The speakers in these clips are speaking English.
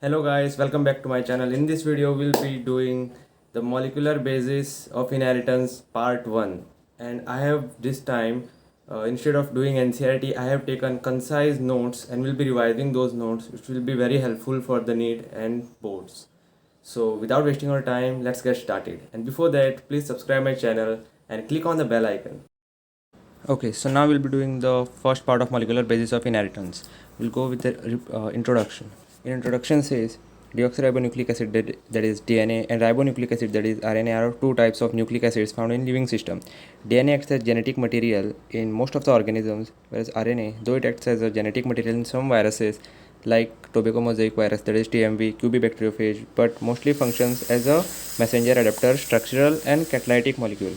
Hello guys, welcome back to my channel. In this video we'll be doing the molecular basis of inheritance part 1, and I have this time instead of doing NCERT I have taken concise notes and will be revising those notes, which will be very helpful for the NEET and boards. So without wasting our time, let's get started. And before that, please subscribe my channel and click on the bell icon. Okay, so now we'll be doing the first part of molecular basis of inheritance. We'll go with the introduction. In introduction says deoxyribonucleic acid, that is DNA, and ribonucleic acid, that is RNA, are two types of nucleic acids found in living system. DNA acts as genetic material in most of the organisms, whereas RNA, though it acts as a genetic material in some viruses like tobacco mosaic virus, that is TMV, QB bacteriophage, but mostly functions as a messenger, adapter, structural and catalytic molecule.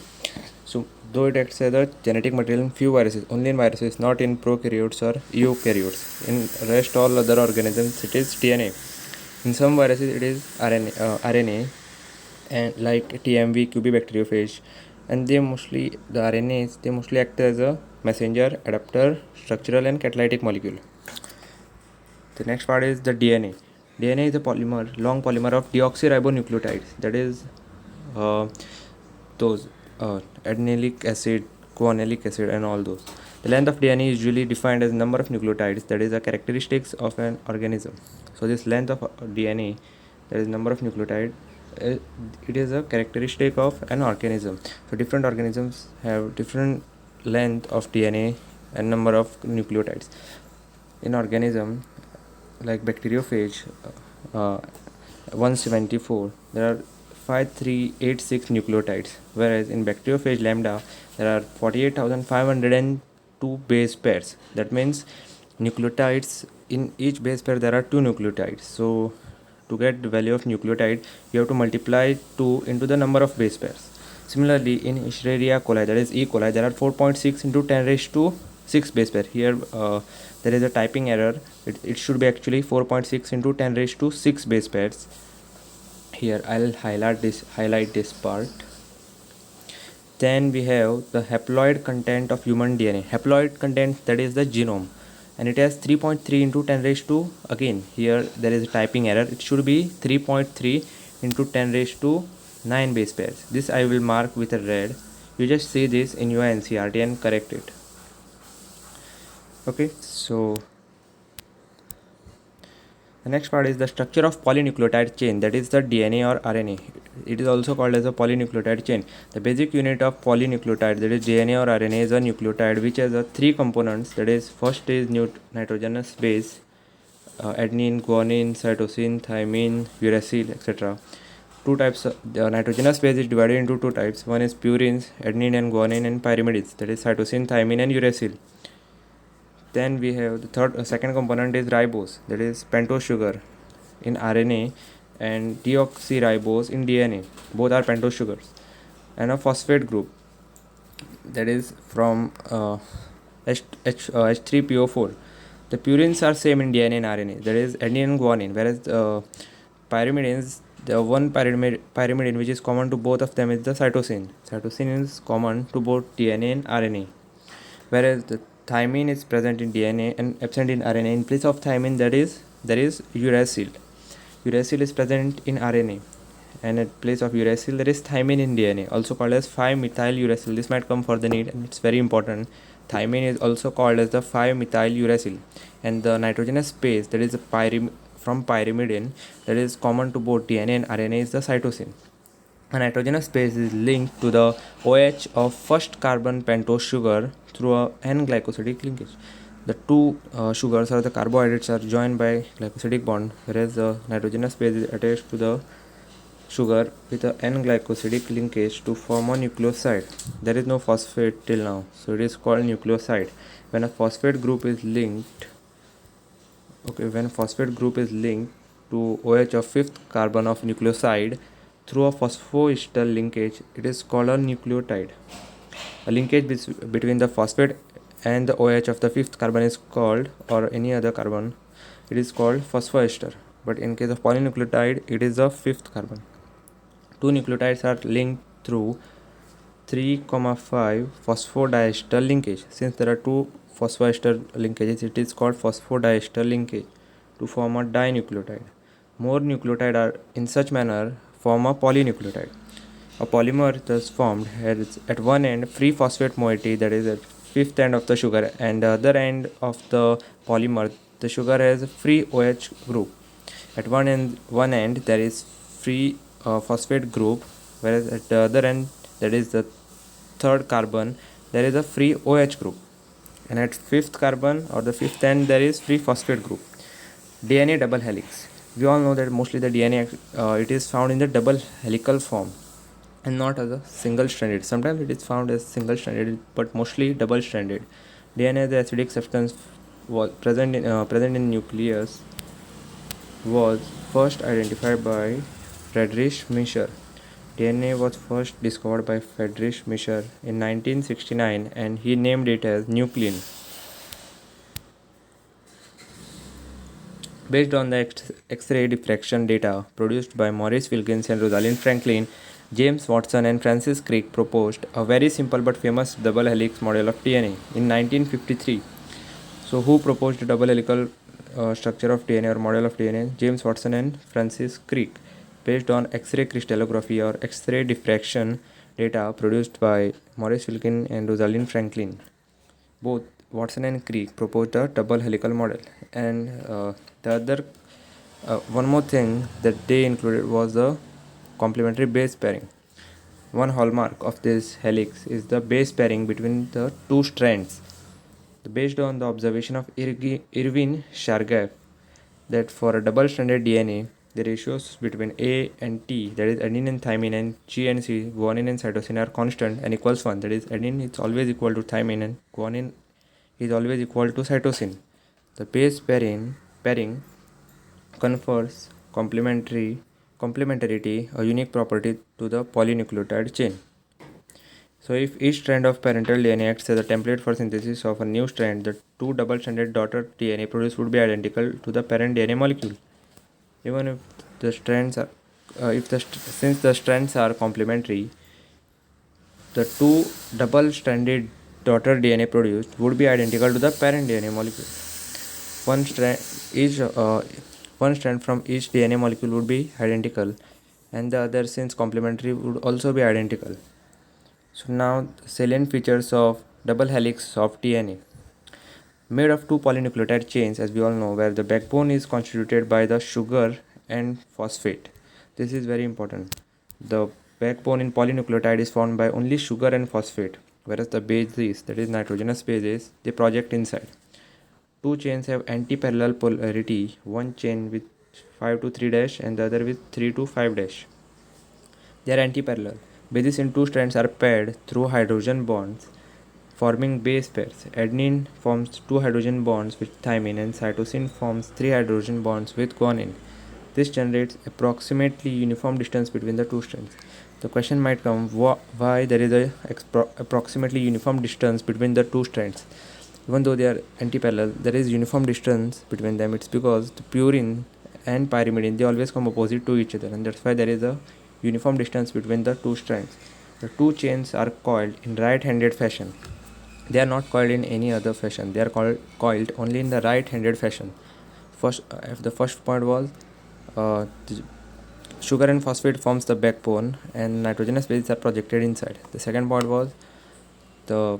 So though it acts as a genetic material in few viruses, only in viruses, not in prokaryotes or eukaryotes. In rest all other organisms it is DNA. In some viruses it is RNA and like TMV, QB bacteriophage, and the RNAs mostly act as a messenger, adapter, structural and catalytic molecule. The next part is the DNA. DNA is a long polymer of deoxyribonucleotides, that is those adenylate acid, guanylate acid, and all those. The length of DNA is usually defined as number of nucleotides, that is a characteristics of an organism. So this length of DNA, that is number of nucleotide, it is a characteristic of an organism. So different organisms have different length of DNA and number of nucleotides. In organism like bacteriophage, 174, there are 5386 nucleotides, whereas in bacteriophage lambda there are 48,502 base pairs. That means nucleotides in each base pair there are 2 nucleotides. So to get the value of nucleotide you have to multiply 2 into the number of base pairs. Similarly in Escherichia coli, that is E. coli, there are 4.6 into 10 raised to 6 base pair. Here there is a typing error. It should be actually 4.6 into 10 raised to 6 base pairs. Here I'll highlight this part. Then we have the haploid content of human DNA. Haploid content, that is the genome, and it has 3.3 into 10 raised to, again here there is a typing error, it should be 3.3 into 10 raised to 9 base pairs. This I will mark with a red. You just see this in your NCERT and correct it. Okay, so the next part is the structure of polynucleotide chain, that is the DNA or RNA. It is also called as a polynucleotide chain. The basic unit of polynucleotide, that is DNA or RNA, is a nucleotide which has 3 components. That is, first is nitrogenous base, adenine, guanine, cytosine, thymine, uracil, etc. Two types. The nitrogenous base is divided into 2 types. One is purines, adenine and guanine, and pyrimides, that is cytosine, thymine and uracil. Then we have the second component is ribose, that is pentose sugar in RNA, and deoxyribose in DNA. Both are pentose sugars. And a phosphate group, that is from H3PO4. The purines are same in DNA and RNA, that is adenine and guanine, whereas pyrimidines, the one pyrimidine which is common to both of them is the cytosine. Cytosine is common to both DNA and RNA, whereas the thymine is present in DNA and absent in RNA. In place of thymine, there is uracil. Uracil is present in RNA, and at place of uracil there is thymine in DNA, also called as 5-methyl uracil. This might come for the need and it's very important. Thymine is also called as the 5-methyl uracil, and the nitrogenous base, that is from pyrimidine, that is common to both DNA and RNA, is the cytosine. A nitrogenous base is linked to the OH of first carbon pentose sugar through a N-glycosidic linkage. The two sugars or the carbohydrates are joined by glycosidic bond, whereas the nitrogenous base is attached to the sugar with a N-glycosidic linkage to form a nucleoside. There is no phosphate till now, so it is called nucleoside. When a phosphate group is linked to OH of fifth carbon of nucleoside through a phosphoester linkage, it is called a nucleotide. A linkage between the phosphate and the OH of the fifth carbon is called, or any other carbon, it is called phosphoester. But in case of polynucleotide, it is the fifth carbon. Two nucleotides are linked through 3,5 phosphodiester linkage. Since there are two phosphoester linkages, it is called phosphodiester linkage to form a dinucleotide. more nucleotides are in such manner form a polynucleotide. A polymer thus formed has at one end free phosphate moiety, that is at fifth end of the sugar, and the other end of the polymer the sugar has a free OH group. At one end there is free phosphate group, whereas at the other end, that is the third carbon, there is a free OH group, and at fifth carbon or the fifth end there is free phosphate group. DNA double helix. We all know that mostly the DNA it is found in the double helical form and not as a single stranded. Sometimes it is found as single stranded, but mostly double stranded. DNA, the acidic substance, was present in nucleus, was first identified by Friedrich Mischer. DNA was first discovered by Friedrich Mischer in 1969 and he named it as nuclein. Based on the X-ray diffraction data produced by Maurice Wilkins and Rosalind Franklin, James Watson and Francis Crick proposed a very simple but famous double helix model of DNA in 1953. So, who proposed the double helical structure of DNA or model of DNA? James Watson and Francis Crick, based on X-ray crystallography or X-ray diffraction data produced by Maurice Wilkins and Rosalind Franklin. Both Watson and Crick proposed a double helical model, and the other one more thing that they included was the complementary base pairing. One hallmark of this helix is the base pairing between the two strands. Based on the observation of Irwin Chargaff, that for a double-stranded DNA, the ratios between A and T, that is adenine and thymine, and G and C, guanine and cytosine, are constant and equals 1. That is, adenine is always equal to thymine and guanine is always equal to cytosine. The base pairing confers complementarity, a unique property to the polynucleotide chain. So if each strand of parental DNA acts as a template for synthesis of a new strand, the two double-stranded daughter DNA produced would be identical to the parent DNA molecule. Even if the strands are, since the strands are complementary, the two double-stranded daughter DNA produced would be identical to the parent DNA molecule. One strand from each DNA molecule would be identical, and the other, since complementary, would also be identical. So now, salient features of double helix of DNA. Made of two polynucleotide chains, as we all know, where the backbone is constituted by the sugar and phosphate. This is very important. The backbone in polynucleotide is formed by only sugar and phosphate, whereas the bases, that is nitrogenous bases, they project inside. Two chains have anti-parallel polarity, one chain with 5 to 3 dash and the other with 3 to 5 dash. They are anti-parallel. Bases in two strands are paired through hydrogen bonds, forming base pairs. Adenine forms 2 hydrogen bonds with thymine and cytosine forms 3 hydrogen bonds with guanine. This generates approximately uniform distance between the two strands. The question might come, why there is a approximately uniform distance between the two strands? Even though they are anti-parallel, there is uniform distance between them. It's because the purine and pyrimidine, they always come opposite to each other, and that's why there is a uniform distance between the two strands. The two chains are coiled in right-handed fashion. They are not coiled in any other fashion. They are coiled only in the right-handed fashion. The first point was sugar and phosphate forms the backbone and nitrogenous bases are projected inside. The second point was the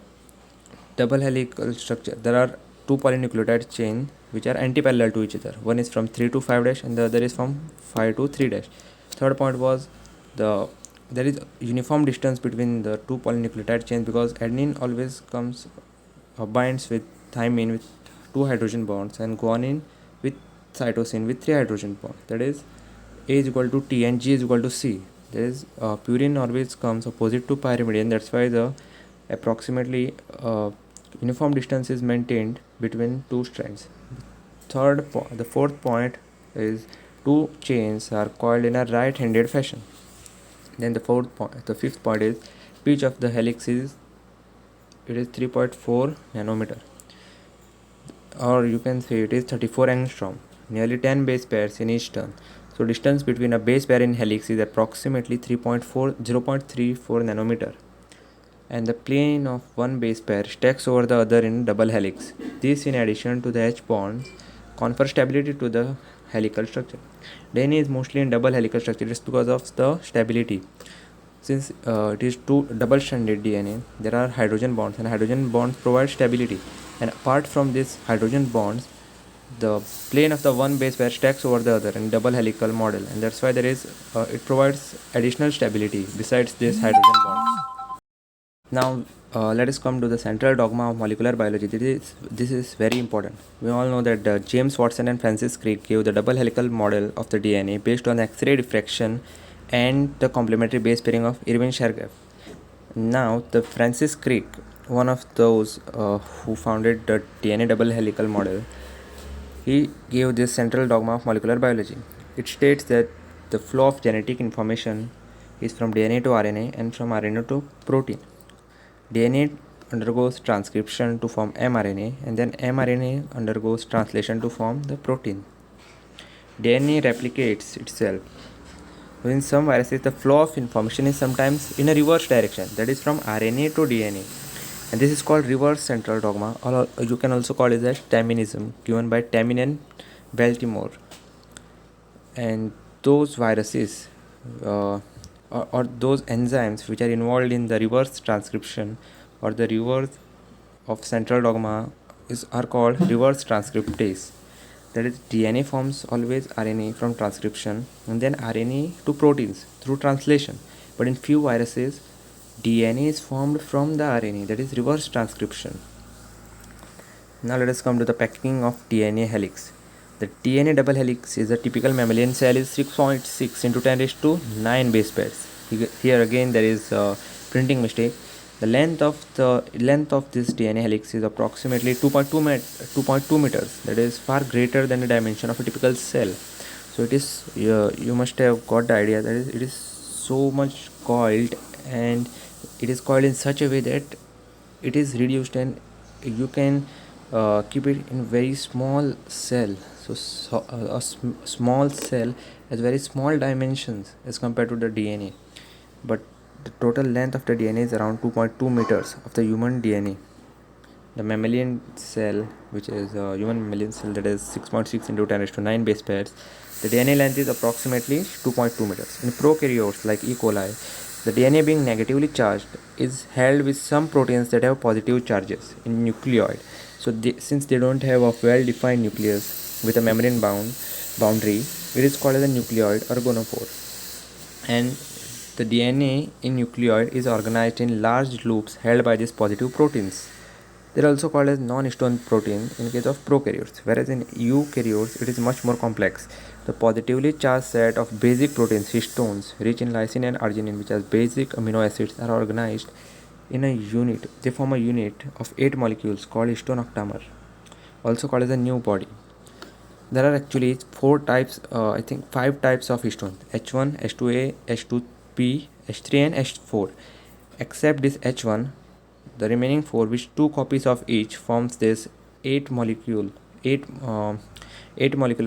double helical structure. There are two polynucleotide chains which are anti-parallel to each other. One is from 3 to 5 dash and the other is from 5 to 3 dash. Third point was there is uniform distance between the two polynucleotide chains because adenine always binds with thymine with 2 hydrogen bonds and guanine with cytosine with 3 hydrogen bonds. That is, A is equal to T and G is equal to C. There is purine always comes opposite to pyrimidine. That's why the approximately uniform distance is maintained between two strands. The fourth point is two chains are coiled in a right-handed fashion. Then the fifth point is pitch of the helix is 3.4 nanometer, or you can say it is 34 angstrom, nearly 10 base pairs in each turn. So distance between a base pair in helix is approximately 0.34 nanometer, and the plane of one base pair stacks over the other in double helix. This, in addition to the H bonds, confer stability to the helical structure. DNA is mostly in double helical structure just because of the stability. Since it is two double stranded DNA, there are hydrogen bonds, and hydrogen bonds provide stability. And apart from these hydrogen bonds, the plane of the one base pair stacks over the other in double helical model, and that's why there is it provides additional stability besides this hydrogen bonds. Now let us come to the central dogma of molecular biology. This is very important. We all know that James Watson and Francis Crick gave the double helical model of the DNA based on X-ray diffraction and the complementary base pairing of Irwin Shergaff. Now the Francis Crick, one of those who founded the DNA double helical model, he gave this central dogma of molecular biology. It states that the flow of genetic information is from DNA to RNA and from RNA to protein. DNA undergoes transcription to form mRNA, and then mRNA undergoes translation to form the protein. DNA replicates itself. In some viruses, the flow of information is sometimes in a reverse direction, that is from RNA to DNA. And this is called reverse central dogma, or you can also call it as Taminism, given by Tamin and Baltimore. And those viruses or those enzymes which are involved in the reverse transcription or the reverse of central dogma are called reverse transcriptase. That is, DNA forms always RNA from transcription and then RNA to proteins through translation. But in few viruses, DNA is formed from the RNA, that is reverse transcription. Now let us come to the packing of DNA helix. The DNA double helix is a typical mammalian cell is 6.6 into 10 raised to 9 base pairs. Here again there is a printing mistake. The length of this DNA helix is approximately 2.2 meters. That is far greater than the dimension of a typical cell. So it is you must have got the idea that it is so much coiled, and it is coiled in such a way that it is reduced, and you can keep it in very small cell. So a small cell has very small dimensions as compared to the DNA, but the total length of the DNA is around 2.2 meters of the human DNA. The mammalian cell, which is a human mammalian cell, that is 6.6 into 10 raised to 9 base pairs, the DNA length is approximately 2.2 meters. In prokaryotes like E. coli, the DNA being negatively charged is held with some proteins that have positive charges in nucleoid. So since they don't have a well-defined nucleus with a membrane boundary, it is called as a nucleoid or gonopore. And the DNA in nucleoid is organized in large loops held by these positive proteins. They are also called as non-histone protein in case of prokaryotes, whereas in eukaryotes it is much more complex. The positively charged set of basic proteins, histones, rich in lysine and arginine, which are basic amino acids, are organized in a unit. They form a unit of 8 molecules called histone octamer, also called as a new body. There are actually 5 types of histone: H1, H2A, H2P, H3 and H4. Except this H1, the remaining 4, which 2 copies of each, forms this 8 molecular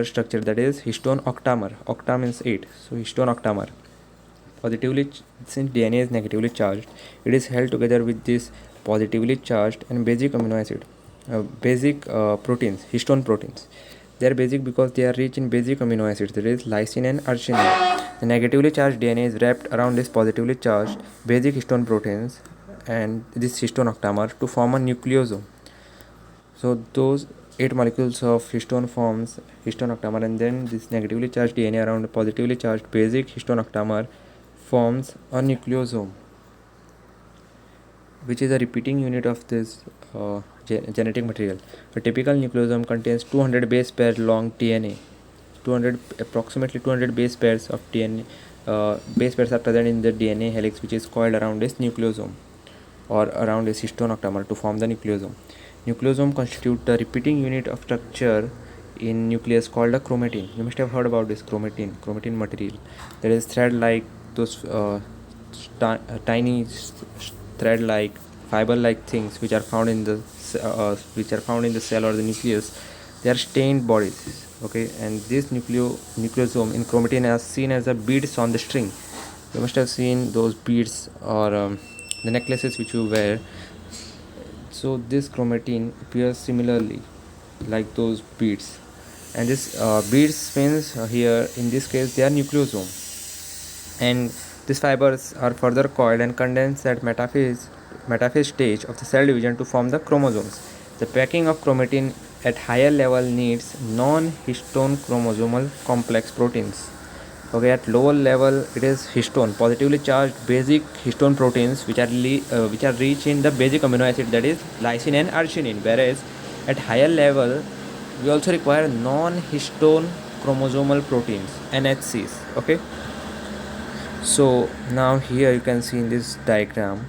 structure, that is histone octamer. Octa means 8, so histone octamer. Since DNA is negatively charged, it is held together with this positively charged and basic amino acid, proteins, histone proteins. They are basic because they are rich in basic amino acids, that is lysine and arginine. The negatively charged DNA is wrapped around this positively charged basic histone proteins and this histone octamer to form a nucleosome. So those 8 molecules of histone forms histone octamer, and then this negatively charged DNA around a positively charged basic histone octamer forms a nucleosome, which is a repeating unit of this genetic material. A typical nucleosome contains 200 base pair long DNA. Approximately 200 base pairs of DNA base pairs are present in the DNA helix, which is coiled around this nucleosome or around a histone octamer to form the nucleosome. Nucleosome constitute the repeating unit of structure in nucleus called a chromatin. You must have heard about this chromatin material. There is thread-like, those tiny thread-like, fiber-like things which are found in the cell or the nucleus. They are stained bodies. Okay, and this nucleosome in chromatin is seen as a beads on the string. You must have seen those beads or the necklaces which you wear. So this chromatin appears similarly like those beads. and this beads means here in this case they are nucleosome, and these fibers are further coiled and condensed at metaphase stage of the cell division to form the chromosomes. The packing of chromatin at higher level needs non-histone chromosomal complex proteins. Okay, at lower level it is histone, positively charged basic histone proteins which are rich in the basic amino acid, that is lysine and arginine. Whereas at higher level we also require non-histone chromosomal proteins, NHCs. Okay, so now here you can see in this diagram,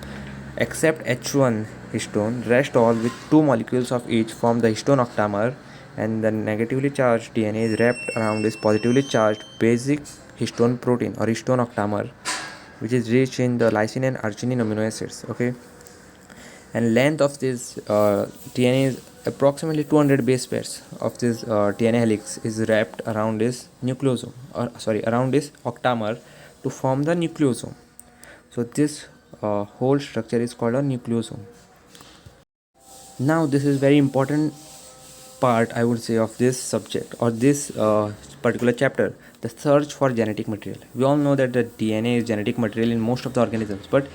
except H1 histone, rest all with two molecules of each form the histone octamer, and the negatively charged DNA is wrapped around this positively charged basic histone protein or histone octamer, which is rich in the lysine and arginine amino acids. Okay, and length of this DNA is approximately 200 base pairs of this DNA helix is wrapped around this nucleosome, or sorry, around this octamer to form the nucleosome. So this whole structure is called a nucleosome. Now this is very important part, I would say, of this subject or this particular chapter, the search for genetic material. We all know that the DNA is genetic material in most of the organisms, but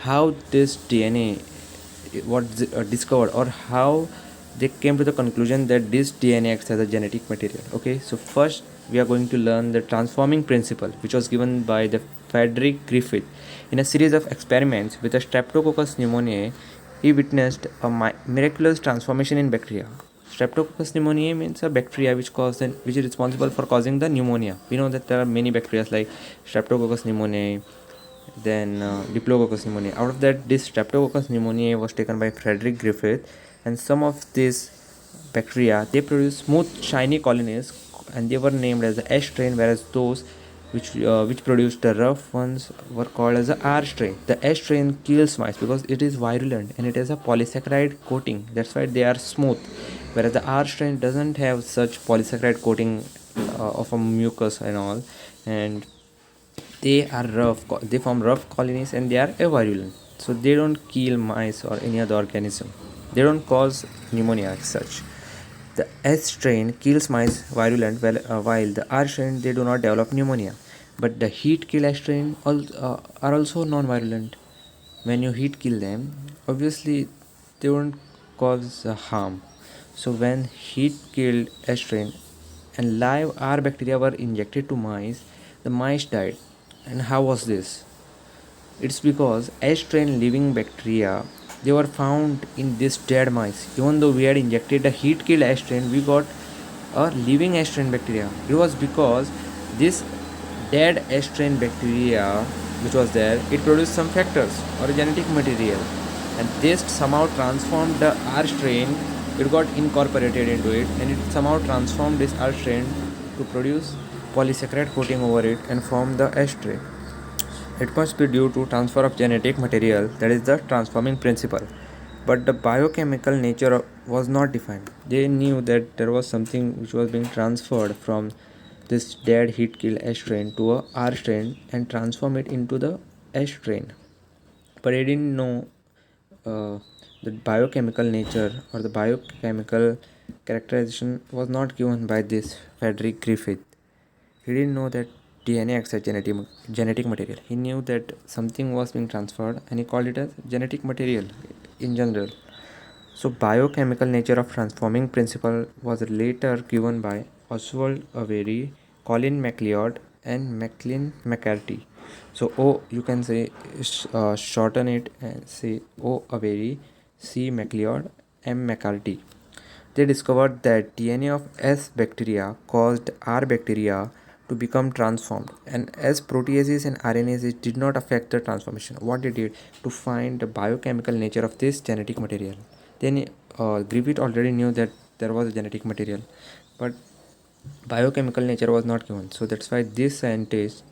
how this DNA was discovered, or how they came to the conclusion that this DNA acts as a genetic material. Okay, so first we are going to learn the transforming principle, which was given by the Frederick Griffith in a series of experiments with a Streptococcus pneumoniae. He witnessed a miraculous transformation in bacteria. Streptococcus pneumoniae means a bacteria which is responsible for causing the pneumonia. We know that there are many bacteria like Streptococcus pneumoniae, then Diplococcus pneumoniae. Out of that, this Streptococcus pneumoniae was taken by Frederick Griffith, and some of these bacteria, they produce smooth, shiny colonies, and they were named as the S strain, whereas those which produced the rough ones were called as the R strain. The S strain kills mice because it is virulent and it has a polysaccharide coating. That's why they are smooth, whereas the R strain doesn't have such polysaccharide coating of a mucus and all, and they are rough. They form rough colonies and they are avirulent. So they don't kill mice or any other organism. They don't cause pneumonia as such. The S strain kills mice virulent, while the R strain they do not develop pneumonia. But the heat kill S strain are also non-virulent. When you heat kill them, obviously they won't cause harm. So when heat killed S strain and live R bacteria were injected to mice, the mice died. And how was this? It's because S strain living bacteria, they were found in this dead mice. Even though we had injected a heat killed S strain, we got a living S strain bacteria. It was because this dead S strain bacteria which was there, it produced some factors or genetic material, and this somehow transformed the R strain. It got incorporated into it, and it somehow transformed this R strain to produce polysaccharide coating over it and form the S strain. It must be due to transfer of genetic material, that is the transforming principle. But the biochemical nature was not defined. They knew that there was something which was being transferred from this dead heat kill S strain to a R strain and transform it into the S strain. But they didn't know uh, the biochemical nature or the biochemical characterization was not given by this Frederick Griffith. He didn't know that DNA acts as genetic material. He knew that something was being transferred and he called it as genetic material in general. So biochemical nature of transforming principle was later given by Oswald Avery, Colin MacLeod, and Maclean McCarthy. So O, you can say shorten it and say O Avery, C MacLeod, M McCarthy. They discovered that DNA of S bacteria caused R bacteria to become transformed, and as proteases and RNases did not affect the transformation, what they did to find the biochemical nature of this genetic material. Then Griffith already knew that there was a genetic material, but biochemical nature was not given. So that's why these scientists,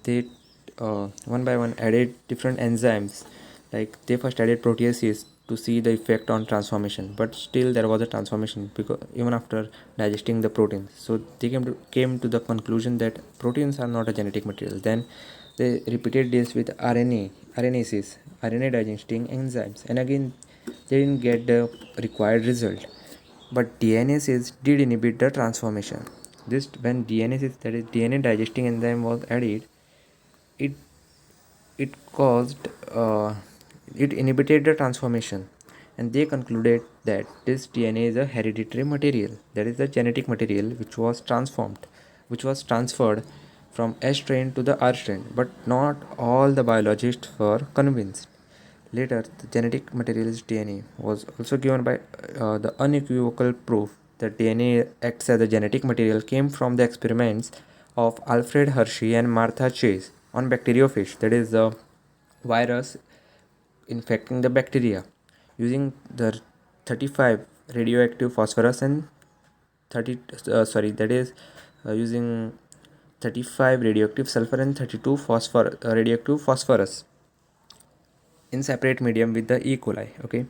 they one by one added different enzymes. Like they first added proteases to see the effect on transformation, but still there was a transformation because even after digesting the proteins. So they came to the conclusion that proteins are not a genetic material. Then they repeated this with RNases, RNA digesting enzymes, and again they didn't get the required result. But DNases did inhibit the transformation. this when DNase, that is DNA digesting enzyme, was added, it it caused it inhibited the transformation, and they concluded that this DNA is a hereditary material, that is the genetic material which was transferred from S strain to the R strain. But not all the biologists were convinced. Later, the genetic material is DNA was also given by the unequivocal proof that DNA acts as a genetic material came from the experiments of Alfred Hershey and Martha Chase on bacteriophage, that is the virus infecting the bacteria, using the 35 radioactive phosphorus and 30 that is using 35 radioactive sulfur and 32 radioactive phosphorus in separate medium with the E. coli. Okay,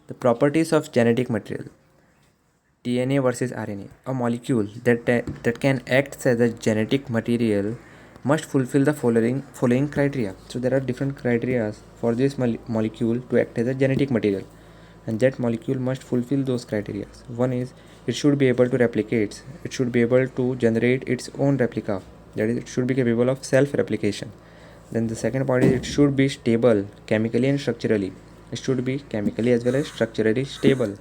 the properties of genetic material. DNA versus RNA. A molecule that can act as a genetic material must fulfill the following criteria. So there are different criteria for this molecule to act as a genetic material, and that molecule must fulfill those criteria. One is, it should be able to replicate. It should be able to generate its own replica. That is, it should be capable of self-replication. Then the second point is, it should be stable chemically and structurally. It should be chemically as well as structurally stable.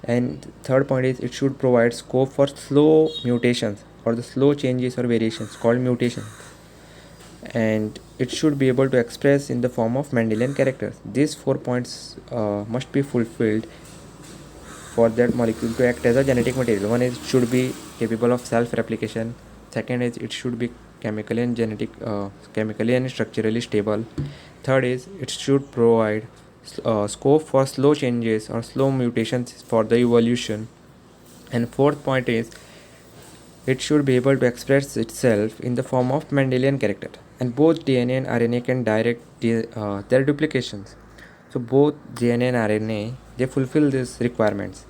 And third point is, it should provide scope for slow mutations or the slow changes or variations called mutation. And it should be able to express in the form of Mendelian characters. These 4 points must be fulfilled for that molecule to act as a genetic material. One is, it should be capable of self-replication. Second is, it should be chemically and structurally stable. Third is, it should provide scope for slow changes or slow mutations for the evolution. And fourth point is, it should be able to express itself in the form of Mendelian character. And both DNA and RNA can direct their duplications. So both DNA and RNA, they fulfill these requirements.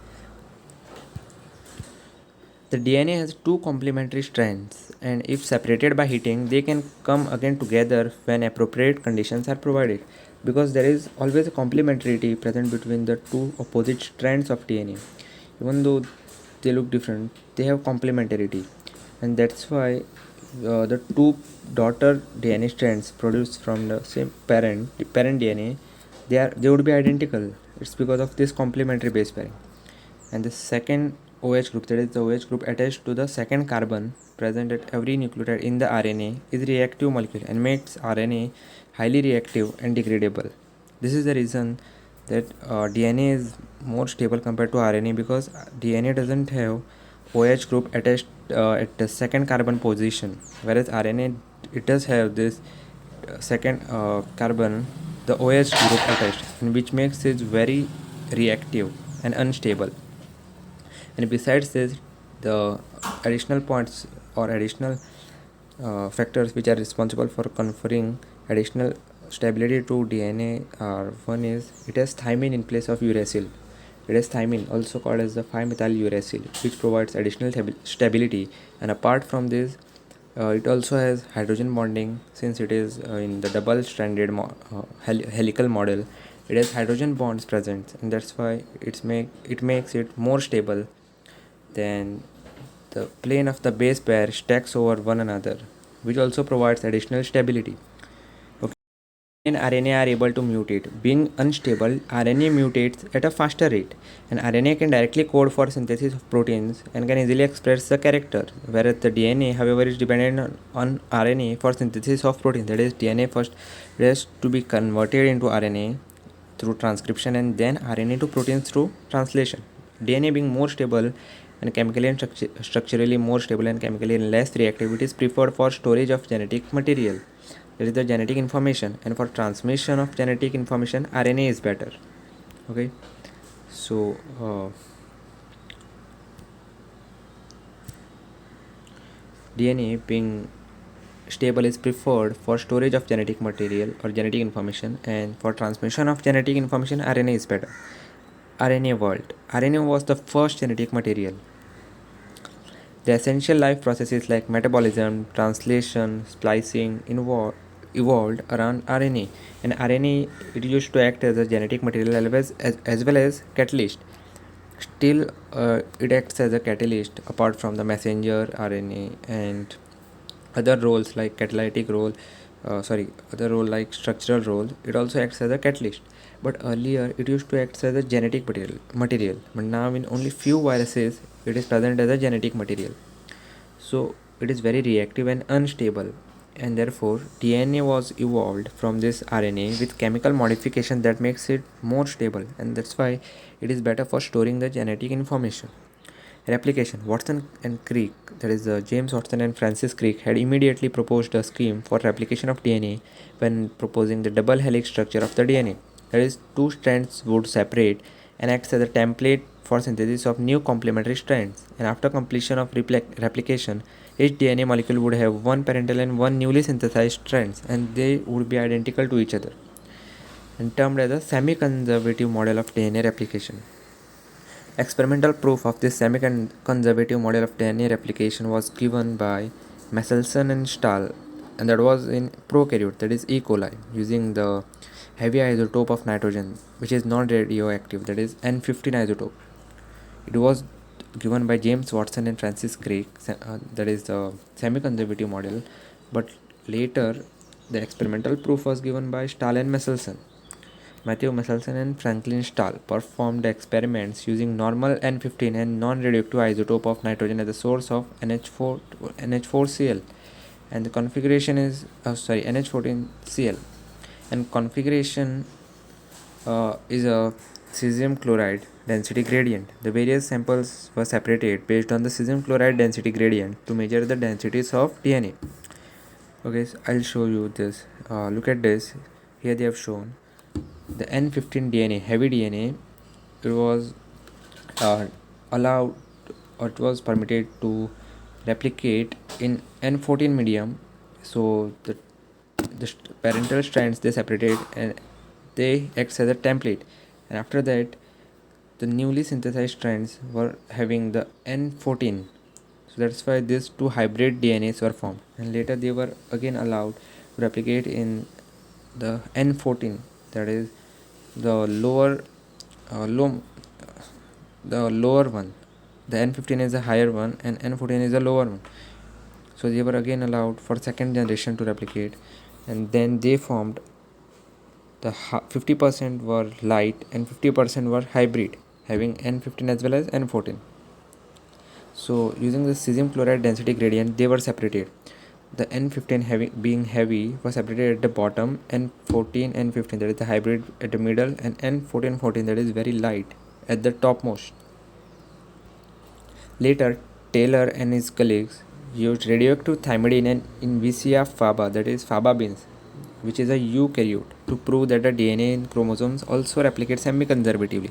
The DNA has two complementary strands, and if separated by heating, they can come again together when appropriate conditions are provided, because there is always a complementarity present between the two opposite strands of DNA. Even though they look different, they have complementarity, and that's why the two daughter DNA strands produced from the same parent, the parent DNA, they would be identical. It's because of this complementary base pairing. And the second OH group, that is the OH group attached to the second carbon present at every nucleotide in the RNA, is a reactive molecule and makes RNA highly reactive and degradable. This is the reason that DNA is more stable compared to RNA, because DNA doesn't have OH group attached at the second carbon position, whereas RNA, it does have this second carbon, the OH group attached, and which makes it very reactive and unstable. And besides this, the additional points or additional factors which are responsible for conferring additional stability to DNA are, one is, it has thymine in place of uracil. It has thymine, also called as the 5-methyl uracil, which provides additional stability. And apart from this, it also has hydrogen bonding, since it is in the double-stranded helical model. It has hydrogen bonds present, and that's why it makes it more stable. Then the plane of the base pair stacks over one another, which also provides additional stability. Okay. And RNA are able to mutate. Being unstable, RNA mutates at a faster rate, and RNA can directly code for synthesis of proteins and can easily express the character, whereas the DNA, however, is dependent on RNA for synthesis of proteins. That is, DNA first has to be converted into RNA through transcription, and then RNA to proteins through translation. DNA being more stable and chemically and structurally more stable and chemically less reactive, it is preferred for storage of genetic material, that is the genetic information, and for transmission of genetic information, RNA is better. Okay, so DNA being stable is preferred for storage of genetic material or genetic information, and for transmission of genetic information, RNA is better. RNA world. RNA was the first genetic material. The essential life processes like metabolism, translation, splicing evolved around RNA, and RNA, it used to act as a genetic material as well as catalyst. Still, it acts as a catalyst apart from the messenger RNA and other roles like catalytic role, other role like structural role. It also acts as a catalyst. But earlier, it used to act as a genetic material. But now, in only few viruses, it is present as a genetic material. So it is very reactive and unstable, and therefore DNA was evolved from this RNA with chemical modification that makes it more stable, and that's why it is better for storing the genetic information. Replication. Watson and Crick, that is James Watson and Francis Crick, had immediately proposed a scheme for replication of DNA when proposing the double helix structure of the DNA. That is, two strands would separate and acts as a template for synthesis of new complementary strands. And after completion of replication, each DNA molecule would have one parental and one newly synthesized strands, and they would be identical to each other, and termed as a semi-conservative model of DNA replication. Experimental proof of this semi-conservative model of DNA replication was given by Messelson and Stahl, and that was in prokaryote, that is E. coli, using the heavy isotope of nitrogen, which is non-radioactive, that is N15 isotope. It was given by James Watson and Francis Crick, that is the semi-conservative model, but later the experimental proof was given by Stahl and Messelson. Matthew Messelson and Franklin Stahl performed experiments using normal N15 and non-radioactive isotope of nitrogen as a source of NH4Cl, and the configuration is NH14Cl, and configuration is a cesium chloride density gradient. The various samples were separated based on the cesium chloride density gradient to measure the densities of DNA. Okay, so I'll show you this. Look at this. Here they have shown the N15 DNA, heavy DNA. It was allowed, or it was permitted to replicate in N14 medium. So the parental strands they separated and they act as a template, and after that the newly synthesized strands were having the N14. So that's why these two hybrid DNAs were formed, and later they were again allowed to replicate in the N14, that is the lower the lower one. The N15 is a higher one and N14 is a lower one. So they were again allowed for second generation to replicate, and then they formed the 50% were light and 50% were hybrid, having N15 as well as N14. So using the cesium chloride density gradient, they were separated. The N15 being heavy was separated at the bottom, N14 and 15, that is the hybrid, at the middle, and N14 14, that is very light, at the topmost. Later, Taylor and his colleagues used radioactive thymidine in Vicia faba, that is faba beans, which is a eukaryote, to prove that the DNA in chromosomes also replicate semi-conservatively.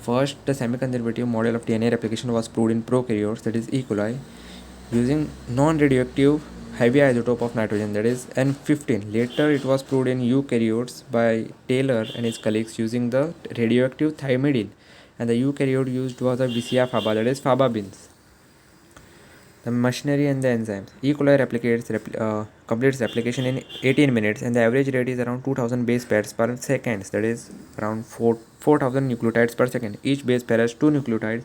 First, the semi-conservative model of DNA replication was proved in prokaryotes, that is E. coli, using non-radioactive heavy isotope of nitrogen, that is N15. Later, it was proved in eukaryotes by Taylor and his colleagues using the radioactive thymidine, and the eukaryote used was a Vicia faba, that is faba beans. The machinery and the enzymes. E. coli completes replication in 18 minutes, and the average rate is around 2000 base pairs per second, that is around 4000 nucleotides per second. Each base pair has 2 nucleotides,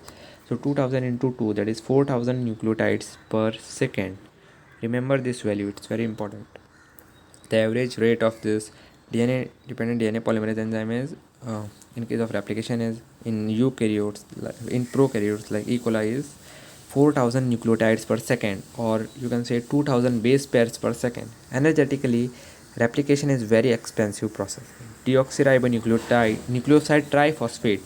so 2000 into 2, that is 4000 nucleotides per second. Remember this value, it's very important. The average rate of this DNA dependent DNA polymerase enzyme is, in case of replication, is in eukaryotes, in prokaryotes like E. coli, is 4000 nucleotides per second, or you can say 2000 base pairs per second. Energetically, replication is very expensive process. Nucleoside triphosphate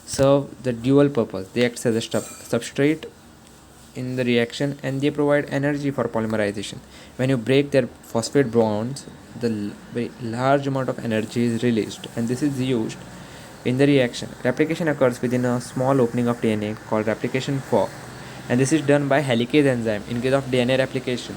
serve the dual purpose. They act as a substrate in the reaction, and they provide energy for polymerization. When you break their phosphate bonds, the very large amount of energy is released, and this is used in the reaction. Replication occurs within a small opening of DNA called replication fork, and this is done by helicase enzyme in case of DNA replication.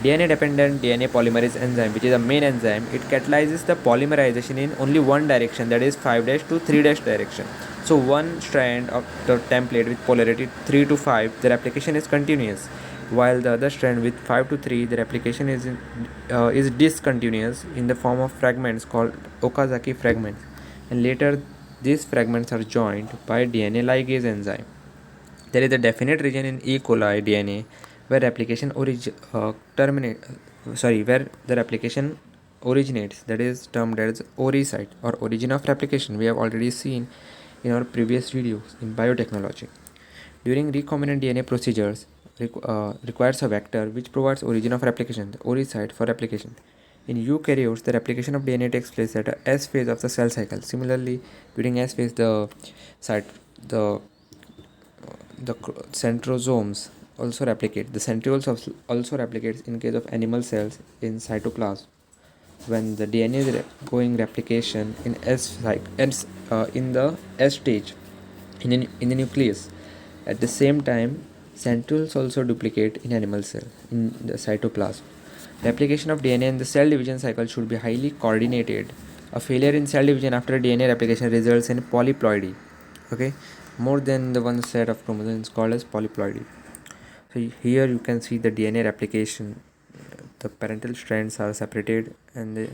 DNA dependent DNA polymerase enzyme, which is a main enzyme, it catalyzes the polymerization in only one direction, that is 5' to 3' direction. So one strand of the template with polarity 3 to 5, the replication is continuous, while the other strand with 5 to 3, the replication is discontinuous in the form of fragments called Okazaki fragments, and later these fragments are joined by DNA ligase enzyme. There is a definite region in E. coli DNA where where the replication originates, that is termed as ORI site or origin of replication. We have already seen in our previous videos in biotechnology. During recombinant DNA procedures requires a vector which provides origin of replication, the ORI site for replication. In eukaryotes, the replication of DNA takes place at a S phase of the cell cycle. Similarly, during S phase, site the centrosomes also replicate. The centrioles also replicates in case of animal cells in cytoplasm. When the DNA is going replication in in the S stage in the nucleus. At the same time, centrioles also duplicate in animal cell in the cytoplasm. Replication of DNA in the cell division cycle should be highly coordinated. A failure in cell division after DNA replication results in polyploidy. Okay, more than the one set of chromosomes called as polyploidy. So here you can see the DNA replication. The parental strands are separated and the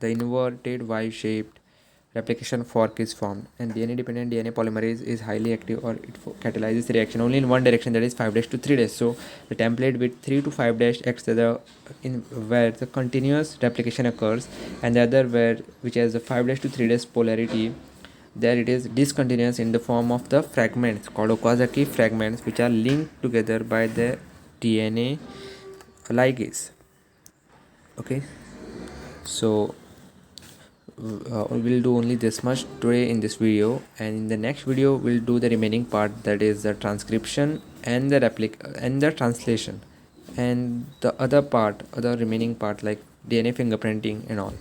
inverted Y-shaped replication fork is formed, and DNA dependent DNA polymerase is highly active, or it catalyzes the reaction only in one direction, that is 5' to 3'. So the template with 3 to 5' acts as where the continuous replication occurs, and the other which has the 5' to 3' polarity, there it is discontinuous in the form of the fragments called Okazaki fragments, which are linked together by the DNA ligase. Okay, so we'll do only this much today in this video, and in the next video we'll do the remaining part, that is the transcription and the translation, and the other remaining part like DNA fingerprinting and all.